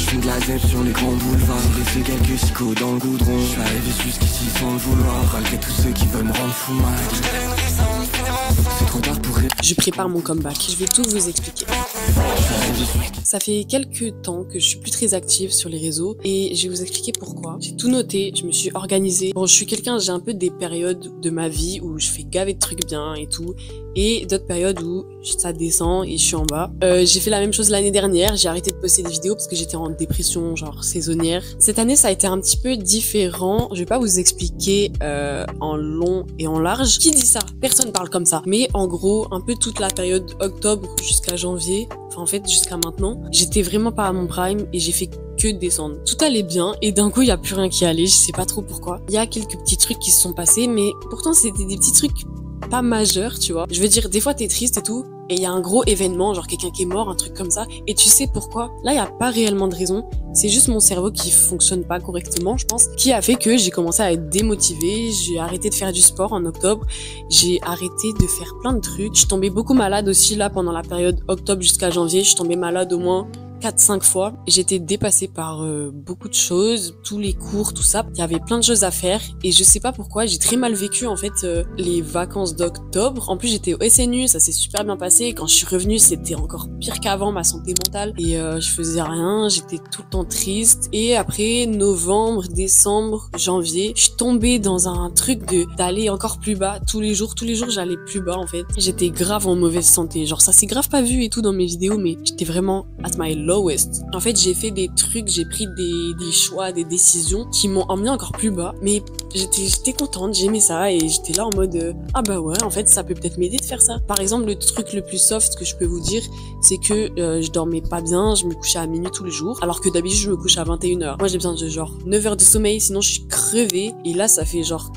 fond de la zèbre sur les grands boulevards. J'ai laissé quelques psychos dans le goudron. Je suis arrivé jusqu'ici sans le vouloir. Malgré tous ceux qui veulent me rendre fou mal. C'est trop tard pour rire. Je prépare mon comeback, je vais tout vous expliquer. Ça fait quelques temps que je suis plus très active sur les réseaux et je vais vous expliquer pourquoi. J'ai tout noté, je me suis organisée. Bon, je suis quelqu'un, j'ai un peu des périodes de ma vie où je fais gaver de trucs bien et tout, et d'autres périodes où ça descend et je suis en bas. J'ai fait la même chose l'année dernière, j'ai arrêté de poster des vidéos parce que j'étais en dépression genre saisonnière. Cette année, ça a été un petit peu différent. Je vais pas vous expliquer en long et en large. Qui dit ça? Personne parle comme ça. Mais en gros, un peu toute la période octobre jusqu'à janvier, enfin en fait jusqu'à maintenant, j'étais vraiment pas à mon prime et j'ai fait que descendre. Tout allait bien et d'un coup il y a plus rien qui allait, je sais pas trop pourquoi. Il y a quelques petits trucs qui se sont passés mais pourtant c'était des petits trucs pas majeurs, tu vois. Je veux dire, des fois t'es triste et tout et il y a un gros événement, genre quelqu'un qui est mort, un truc comme ça, et tu sais pourquoi. Là, il y a pas réellement de raison. C'est juste mon cerveau qui fonctionne pas correctement, je pense, qui a fait que j'ai commencé à être démotivée. J'ai arrêté de faire du sport en octobre. J'ai arrêté de faire plein de trucs. Je tombais beaucoup malade aussi, là, pendant la période octobre jusqu'à janvier. Je tombais malade au moins 4-5 fois. J'étais dépassée par beaucoup de choses, tous les cours, tout ça. Il y avait plein de choses à faire et je sais pas pourquoi, j'ai très mal vécu en fait les vacances d'octobre. En plus j'étais au SNU, ça s'est super bien passé. Quand je suis revenue, c'était encore pire qu'avant, ma santé mentale. Et je faisais rien, j'étais tout le temps triste. Et après novembre, décembre, janvier, je suis tombée dans un truc d'aller encore plus bas. Tous les jours j'allais plus bas en fait. J'étais grave en mauvaise santé. Genre ça s'est grave pas vu et tout dans mes vidéos, mais j'étais vraiment at my lowest. En fait, j'ai fait des trucs, j'ai pris des choix, des décisions qui m'ont emmené encore plus bas. Mais j'étais contente, j'aimais ça et j'étais là en mode ah bah ouais, en fait, ça peut peut-être m'aider de faire ça. Par exemple, le truc le plus soft que je peux vous dire, c'est que je dormais pas bien, je me couchais à minuit tous les jours, alors que d'habitude, je me couche à 21h. Moi, j'ai besoin de genre 9 heures de sommeil, sinon je suis crevée. Et là, ça fait genre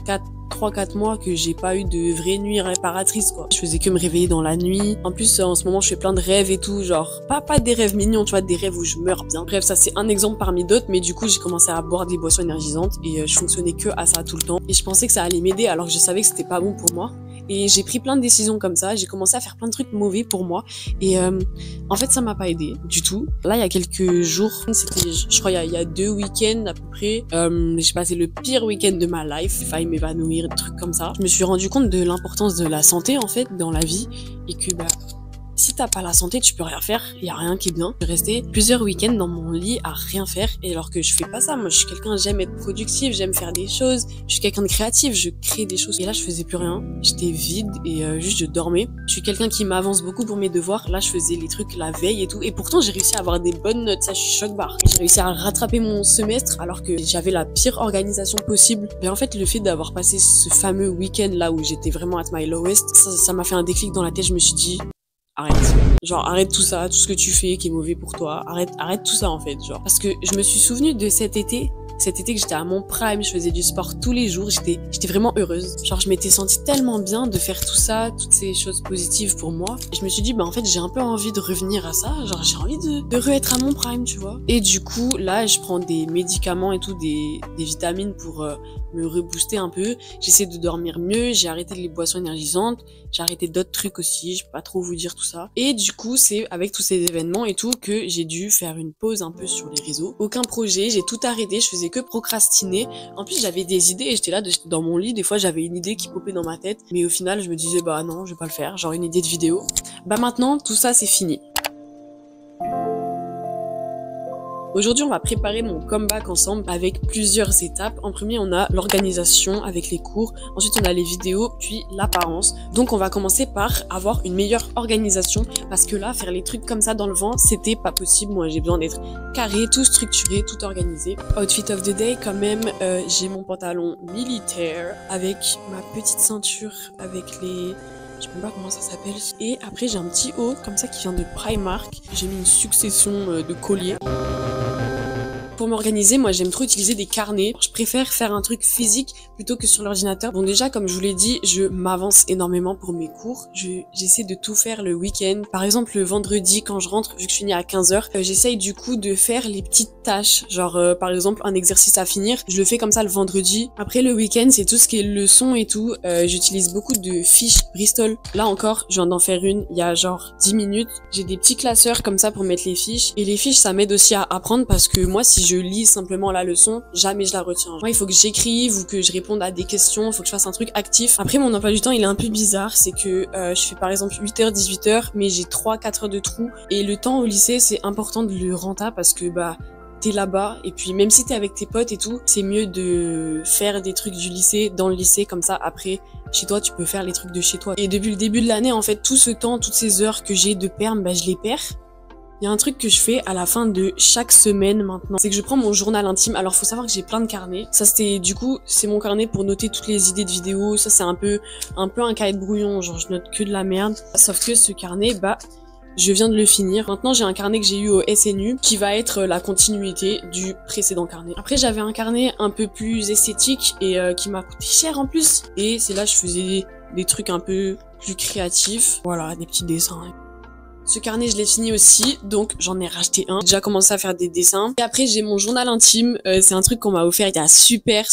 3-4 mois que j'ai pas eu de vraie nuit réparatrice quoi. Je faisais que me réveiller dans la nuit. En plus en ce moment je fais plein de rêves et tout, genre pas des rêves mignons, tu vois, des rêves où je meurs bien. Bref, ça c'est un exemple parmi d'autres, mais du coup j'ai commencé à boire des boissons énergisantes et je fonctionnais que à ça tout le temps. Et je pensais que ça allait m'aider alors que je savais que c'était pas bon pour moi. Et j'ai pris plein de décisions comme ça, j'ai commencé à faire plein de trucs mauvais pour moi et en fait ça m'a pas aidé du tout. Là il y a quelques jours, c'était je crois il y a 2 week-ends à peu près, j'ai passé le pire week-end de ma life, j'ai failli m'évanouir, des trucs comme ça. Je me suis rendu compte de l'importance de la santé en fait dans la vie et que bah si t'as pas la santé, tu peux rien faire, y a rien qui est bien. Je suis restée plusieurs week-ends dans mon lit à rien faire et alors que je fais pas ça, moi je suis quelqu'un, j'aime être productive, j'aime faire des choses, je suis quelqu'un de créatif, je crée des choses et là je faisais plus rien, j'étais vide et juste je dormais. Je suis quelqu'un qui m'avance beaucoup pour mes devoirs, là je faisais les trucs la veille et tout et pourtant j'ai réussi à avoir des bonnes notes, ça je suis choc barre. J'ai réussi à rattraper mon semestre alors que j'avais la pire organisation possible. Mais en fait le fait d'avoir passé ce fameux week-end là où j'étais vraiment at my lowest, ça m'a fait un déclic dans la tête, je me suis dit arrête. Genre, arrête tout ça, tout ce que tu fais qui est mauvais pour toi. Arrête tout ça, en fait, genre. Parce que je me suis souvenue de cet été que j'étais à mon prime, je faisais du sport tous les jours, j'étais vraiment heureuse. Genre, je m'étais sentie tellement bien de faire tout ça, toutes ces choses positives pour moi. Et je me suis dit, bah, en fait, j'ai un peu envie de revenir à ça. Genre, j'ai envie de re-être à mon prime, tu vois. Et du coup, là, je prends des médicaments et tout, des vitamines pour me rebooster un peu. J'essaie de dormir mieux, j'ai arrêté les boissons énergisantes, j'ai arrêté d'autres trucs aussi, je peux pas trop vous dire tout ça. Et du coup, c'est avec tous ces événements et tout que j'ai dû faire une pause un peu sur les réseaux. Aucun projet, j'ai tout arrêté, je faisais que procrastiner. En plus, j'avais des idées et j'étais là dans mon lit, des fois j'avais une idée qui popait dans ma tête, mais au final, je me disais bah non, je vais pas le faire, genre une idée de vidéo. Bah maintenant, tout ça c'est fini. Aujourd'hui, on va préparer mon comeback ensemble avec plusieurs étapes. En premier, on a l'organisation avec les cours. Ensuite, on a les vidéos, puis l'apparence. Donc, on va commencer par avoir une meilleure organisation parce que là, faire les trucs comme ça dans le vent, c'était pas possible. Moi, j'ai besoin d'être carré, tout structuré, tout organisé. Outfit of the day, quand même, j'ai mon pantalon militaire avec ma petite ceinture, avec les... je sais même pas comment ça s'appelle. Et après, j'ai un petit haut comme ça qui vient de Primark. J'ai mis une succession de colliers. pour m'organiser, moi j'aime trop utiliser des carnets. Je préfère faire un truc physique plutôt que sur l'ordinateur. Bon déjà, comme je vous l'ai dit, je m'avance énormément pour mes cours. J'essaie de tout faire le week-end. Par exemple, le vendredi quand je rentre, vu que je finis à 15h, j'essaye du coup de faire les petites tâches. Genre par exemple un exercice à finir, je le fais comme ça le vendredi. Après le week-end, c'est tout ce qui est leçons et tout. J'utilise beaucoup de fiches Bristol. Là encore, je viens d'en faire une il y a genre 10 minutes. J'ai des petits classeurs comme ça pour mettre les fiches. Et les fiches, ça m'aide aussi à apprendre parce que moi, si je lis simplement la leçon, jamais je la retiens. Moi, il faut que j'écrive ou que je réponde à des questions, il faut que je fasse un truc actif. Après, mon emploi du temps, il est un peu bizarre. C'est que je fais par exemple 8h, 18h, mais j'ai 3-4 heures de trou. Et le temps au lycée, c'est important de le rentabiliser parce que t'es là-bas et puis même si t'es avec tes potes et tout, c'est mieux de faire des trucs du lycée dans le lycée, comme ça après chez toi tu peux faire les trucs de chez toi. Et depuis le début de l'année, en fait, tout ce temps, toutes ces heures que j'ai de perm, je les perds. Il y a un truc que je fais à la fin de chaque semaine maintenant, c'est que je prends mon journal intime. Alors faut savoir que j'ai plein de carnets. Ça c'est mon carnet pour noter toutes les idées de vidéos. Ça c'est un peu un cahier de brouillon, genre je note que de la merde. Sauf que ce carnet, je viens de le finir. Maintenant, j'ai un carnet que j'ai eu au SNU qui va être la continuité du précédent carnet. Après, j'avais un carnet un peu plus esthétique et qui m'a coûté cher en plus. Et c'est là que je faisais des trucs un peu plus créatifs. Voilà, des petits dessins. Ce carnet, je l'ai fini aussi, donc j'en ai racheté un. J'ai déjà commencé à faire des dessins. Et après, j'ai mon journal intime. C'est un truc qu'on m'a offert il y a super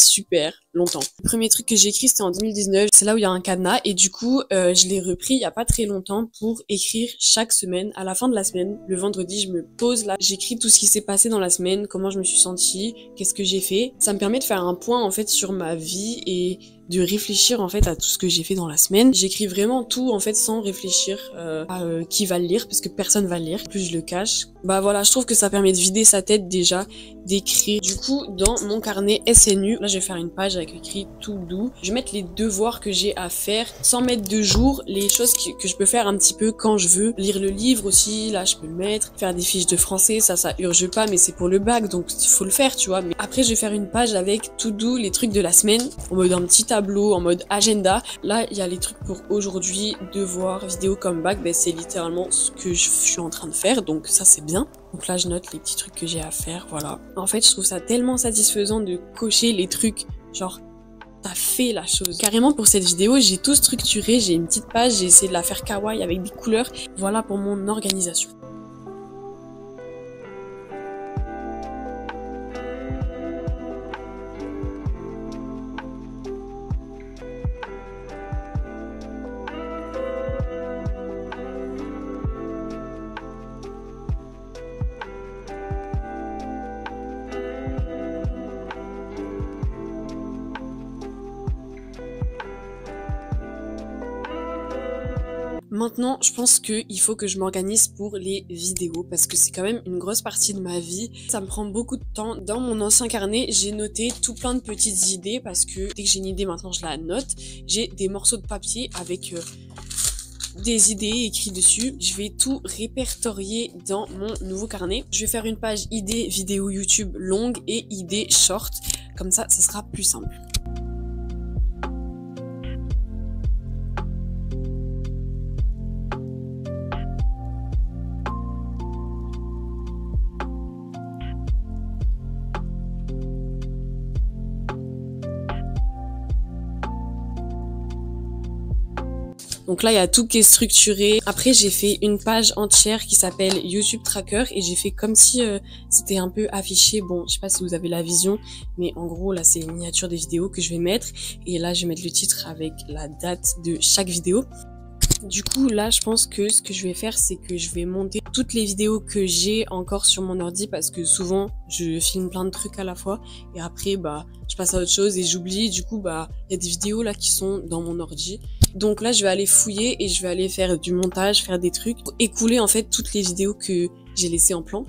longtemps. Le premier truc que j'ai écrit, c'était en 2019. C'est là où il y a un cadenas. Et du coup, je l'ai repris il y a pas très longtemps pour écrire chaque semaine. À la fin de la semaine, le vendredi, je me pose là. J'écris tout ce qui s'est passé dans la semaine, comment je me suis sentie, qu'est-ce que j'ai fait. Ça me permet de faire un point, en fait, sur ma vie et de réfléchir en fait à tout ce que j'ai fait dans la semaine. J'écris vraiment tout en fait sans réfléchir à qui va le lire parce que personne va le lire. Plus je le cache. Voilà, je trouve que ça permet de vider sa tête déjà, d'écrire. Du coup, dans mon carnet SNU, là je vais faire une page avec écrit tout doux. Je vais mettre les devoirs que j'ai à faire sans mettre de jour, les choses que je peux faire un petit peu quand je veux. Lire le livre aussi, là je peux le mettre. Faire des fiches de français, ça urge pas mais c'est pour le bac donc il faut le faire, tu vois. Mais après je vais faire une page avec tout doux, les trucs de la semaine, en mode un petit tableau, en mode agenda. Là il y a les trucs pour aujourd'hui, devoirs, vidéo comme bac, c'est littéralement ce que je suis en train de faire, donc ça c'est bien. Donc là je note les petits trucs que j'ai à faire, voilà. En fait je trouve ça tellement satisfaisant de cocher les trucs, genre t'as fait la chose. Carrément pour cette vidéo j'ai tout structuré, j'ai une petite page, j'ai essayé de la faire kawaii avec des couleurs, voilà pour mon organisation. Maintenant, je pense qu'il faut que je m'organise pour les vidéos parce que c'est quand même une grosse partie de ma vie. Ça me prend beaucoup de temps. Dans mon ancien carnet, j'ai noté tout plein de petites idées parce que dès que j'ai une idée, maintenant je la note. J'ai des morceaux de papier avec des idées écrites dessus. Je vais tout répertorier dans mon nouveau carnet. Je vais faire une page idées vidéo YouTube longue et idées short. Comme ça sera plus simple. Donc là, il y a tout qui est structuré. Après, j'ai fait une page entière qui s'appelle YouTube Tracker et j'ai fait comme si c'était un peu affiché. Bon, je sais pas si vous avez la vision, mais en gros, là, c'est une miniature des vidéos que je vais mettre. Et là, je vais mettre le titre avec la date de chaque vidéo. Du coup, là, je pense que ce que je vais faire, c'est que je vais monter toutes les vidéos que j'ai encore sur mon ordi parce que souvent, je filme plein de trucs à la fois et après, je passe à autre chose et j'oublie. Du coup, il y a des vidéos là qui sont dans mon ordi. Donc là, je vais aller fouiller et je vais aller faire du montage, faire des trucs, écouler en fait toutes les vidéos que j'ai laissées en plan.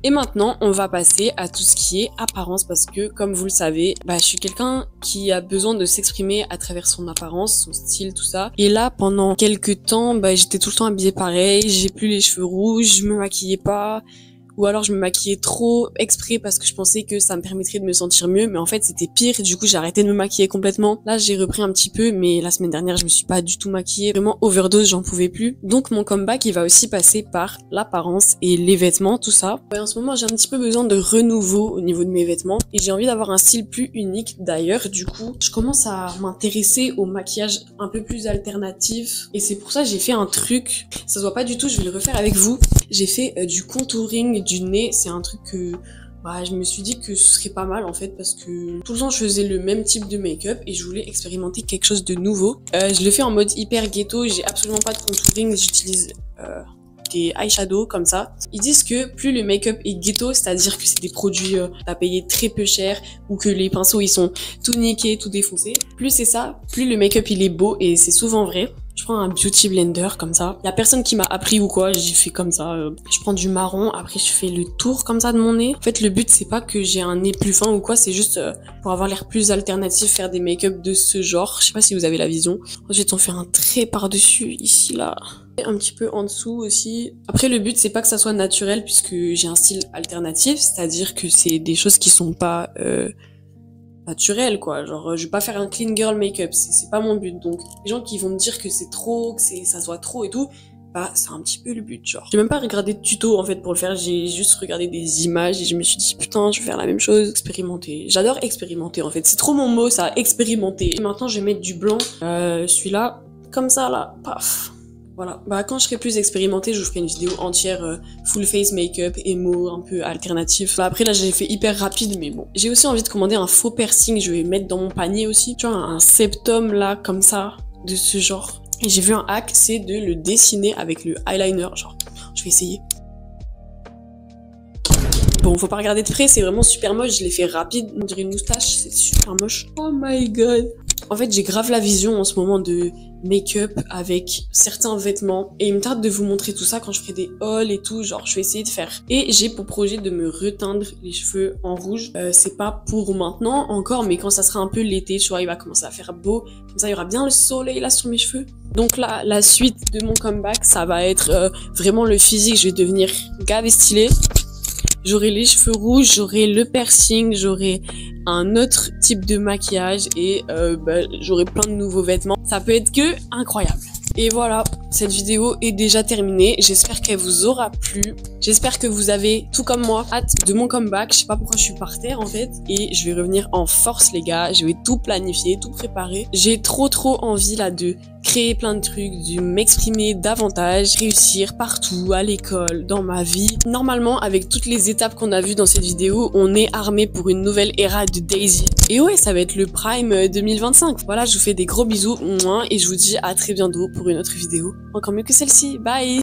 Et maintenant, on va passer à tout ce qui est apparence parce que, comme vous le savez, je suis quelqu'un qui a besoin de s'exprimer à travers son apparence, son style, tout ça. Et là, pendant quelques temps, j'étais tout le temps habillée pareil, j'ai plus les cheveux rouges, je me maquillais pas. ou alors je me maquillais trop exprès parce que je pensais que ça me permettrait de me sentir mieux, mais en fait c'était pire. Du coup j'ai arrêté de me maquiller complètement. Là j'ai repris un petit peu, mais la semaine dernière je me suis pas du tout maquillée, vraiment overdose, j'en pouvais plus. Donc mon comeback il va aussi passer par l'apparence et les vêtements, tout ça. En ce moment j'ai un petit peu besoin de renouveau au niveau de mes vêtements et j'ai envie d'avoir un style plus unique. D'ailleurs du coup je commence à m'intéresser au maquillage un peu plus alternatif et c'est pour ça que j'ai fait un truc, ça se voit pas du tout, je vais le refaire avec vous. J'ai fait du contouring du nez, c'est un truc que je me suis dit que ce serait pas mal en fait parce que tout le temps je faisais le même type de make-up et je voulais expérimenter quelque chose de nouveau. Je le fais en mode hyper ghetto, j'ai absolument pas de contouring, j'utilise des eyeshadows comme ça. Ils disent que plus le make-up est ghetto, c'est-à-dire que c'est des produits à payer très peu cher ou que les pinceaux ils sont tout niqués, tout défoncés, plus c'est ça, plus le make-up il est beau et c'est souvent vrai. Je prends un beauty blender comme ça. Y a personne qui m'a appris ou quoi, j'ai fait comme ça. Je prends du marron, après je fais le tour comme ça de mon nez. En fait le but c'est pas que j'ai un nez plus fin ou quoi, c'est juste pour avoir l'air plus alternatif, faire des make-up de ce genre. Je sais pas si vous avez la vision. Ensuite on fait un trait par-dessus, ici là. Un petit peu en dessous aussi. Après le but c'est pas que ça soit naturel puisque j'ai un style alternatif, c'est-à-dire que c'est des choses qui sont pas naturel quoi, genre je vais pas faire un clean girl make-up, c'est pas mon but. Donc les gens qui vont me dire que c'est trop, que ça se voit trop et tout, bah c'est un petit peu le but. Genre j'ai même pas regardé de tuto en fait pour le faire, j'ai juste regardé des images et je me suis dit putain je vais faire la même chose, expérimenter. J'adore expérimenter en fait, c'est trop mon mot ça, expérimenter. Et maintenant je vais mettre du blanc, celui-là comme ça là, paf. Voilà, quand je serai plus expérimentée, je vous ferai une vidéo entière full face make-up, emo, un peu alternatif. Après là j'ai fait hyper rapide mais bon. J'ai aussi envie de commander un faux piercing, je vais mettre dans mon panier aussi. Tu vois un septum là comme ça, de ce genre. Et j'ai vu un hack, c'est de le dessiner avec le eyeliner, genre. Je vais essayer. Bon, faut pas regarder de près, c'est vraiment super moche, je l'ai fait rapide, on dirait une moustache, c'est super moche. Oh my god. En fait, j'ai grave la vision en ce moment de make-up avec certains vêtements et il me tarde de vous montrer tout ça quand je ferai des hauls et tout, genre je vais essayer de faire. Et j'ai pour projet de me reteindre les cheveux en rouge. C'est pas pour maintenant encore, mais quand ça sera un peu l'été, tu vois, il va commencer à faire beau, comme ça il y aura bien le soleil là sur mes cheveux. Donc là, la suite de mon comeback, ça va être vraiment le physique, je vais devenir gavé stylée. J'aurai les cheveux rouges, j'aurai le piercing, j'aurai un autre type de maquillage et j'aurai plein de nouveaux vêtements. Ça peut être que incroyable. Et voilà, cette vidéo est déjà terminée. J'espère qu'elle vous aura plu. J'espère que vous avez, tout comme moi, hâte de mon comeback. Je sais pas pourquoi je suis par terre en fait. Et je vais revenir en force les gars. Je vais tout planifier, tout préparer. J'ai trop envie là de créer plein de trucs, de m'exprimer davantage, réussir partout, à l'école, dans ma vie. Normalement, avec toutes les étapes qu'on a vues dans cette vidéo, on est armé pour une nouvelle ère de Daisy. Et ouais, ça va être le Prime 2025. Voilà, je vous fais des gros bisous et je vous dis à très bientôt pour une autre vidéo encore mieux que celle-ci. Bye!